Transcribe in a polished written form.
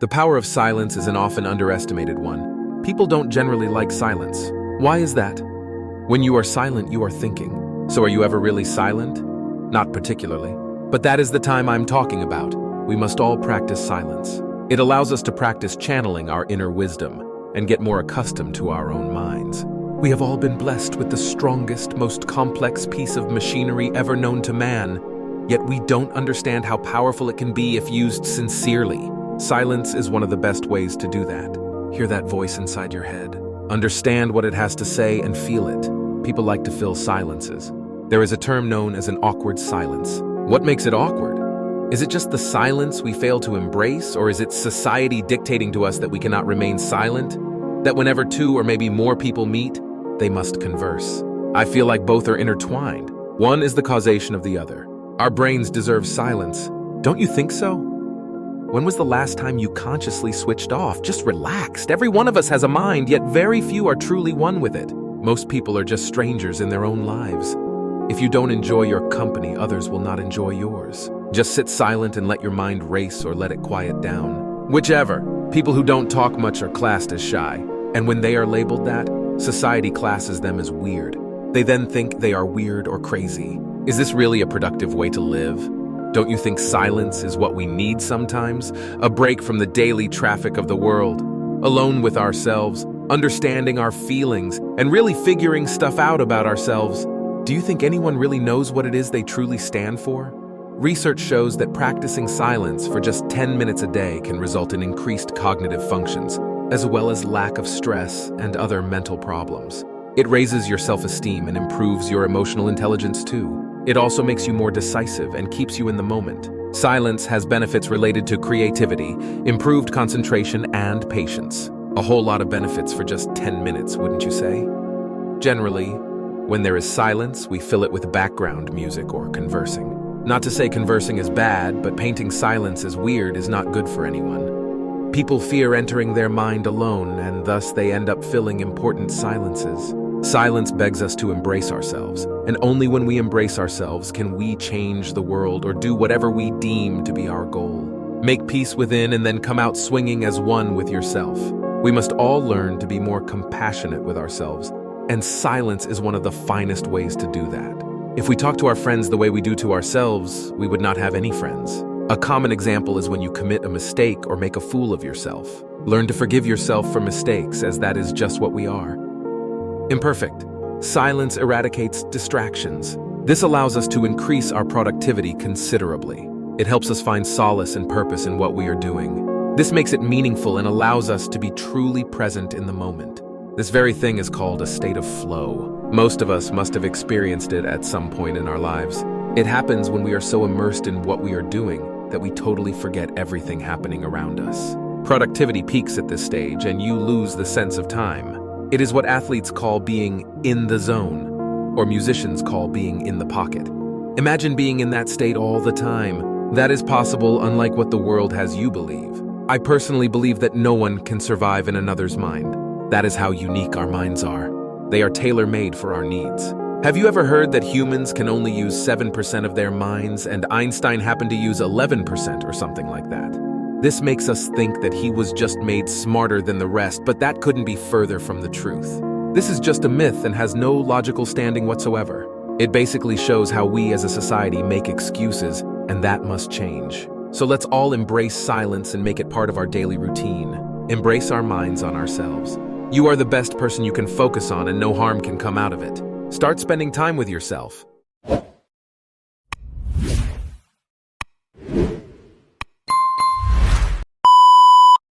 The power of silence is an often underestimated one. People don't generally like silence. Why is that? When you are silent, you are thinking. So are you ever really silent? Not particularly. But that is the time I'm talking about. We must all practice silence. It allows us to practice channeling our inner wisdom and get more accustomed to our own minds. We have all been blessed with the strongest, most complex piece of machinery ever known to man, yet we don't understand how powerful it can be if used sincerely. Silence is one of the best ways to do that. Hear that voice inside your head. Understand what it has to say and feel it. People like to fill silences. There is a term known as an awkward silence. What makes it awkward? Is it just the silence we fail to embrace, or is it society dictating to us that we cannot remain silent? That whenever two or maybe more people meet, they must converse? I feel like both are intertwined. One is the causation of the other. Our brains deserve silence. Don't you think so? When was the last time you consciously switched off, just relaxed? Every one of us has a mind, yet very few are truly one with it. Most people are just strangers in their own lives. If you don't enjoy your company, others will not enjoy yours. Just sit silent and let your mind race or let it quiet down. Whichever. People who don't talk much are classed as shy. And when they are labeled that, society classes them as weird. They then think they are weird or crazy. Is this really a productive way to live? Don't you think silence is what we need sometimes? A break from the daily traffic of the world, alone with ourselves, understanding our feelings, and really figuring stuff out about ourselves. Do you think anyone really knows what it is they truly stand for? Research shows that practicing silence for just 10 minutes a day can result in increased cognitive functions, as well as lack of stress and other mental problems. It raises your self-esteem and improves your emotional intelligence too. It also makes you more decisive and keeps you in the moment. Silence has benefits related to creativity, improved concentration, and patience. A whole lot of benefits for just 10 minutes, wouldn't you say? Generally, when there is silence, we fill it with background music or conversing. Not to say conversing is bad, but painting silence as weird is not good for anyone. People fear entering their mind alone, and thus they end up filling important silences. Silence begs us to embrace ourselves, and only when we embrace ourselves can we change the world or do whatever we deem to be our goal. Make peace within and then come out swinging as one with yourself. We must all learn to be more compassionate with ourselves, and silence is one of the finest ways to do that. If we talk to our friends the way we do to ourselves, we would not have any friends. A common example is when you commit a mistake or make a fool of yourself. Learn to forgive yourself for mistakes, as that is just what we are. Imperfect. Silence eradicates distractions. This allows us to increase our productivity considerably. It helps us find solace and purpose in what we are doing. This makes it meaningful and allows us to be truly present in the moment. This very thing is called a state of flow. Most of us must have experienced it at some point in our lives. It happens when we are so immersed in what we are doing that we totally forget everything happening around us. Productivity peaks at this stage and you lose the sense of time. It is what athletes call being in the zone, or musicians call being in the pocket. Imagine being in that state all the time. That is possible, unlike what the world has you believe. I personally believe that no one can survive in another's mind. That is how unique our minds are. They are tailor-made for our needs. Have you ever heard that humans can only use 7% of their minds and Einstein happened to use 11% or something like that? This makes us think that he was just made smarter than the rest, but that couldn't be further from the truth. This is just a myth and has no logical standing whatsoever. It basically shows how we as a society make excuses, and that must change. So let's all embrace silence and make it part of our daily routine. Embrace our minds on ourselves. You are the best person you can focus on and no harm can come out of it. Start spending time with yourself.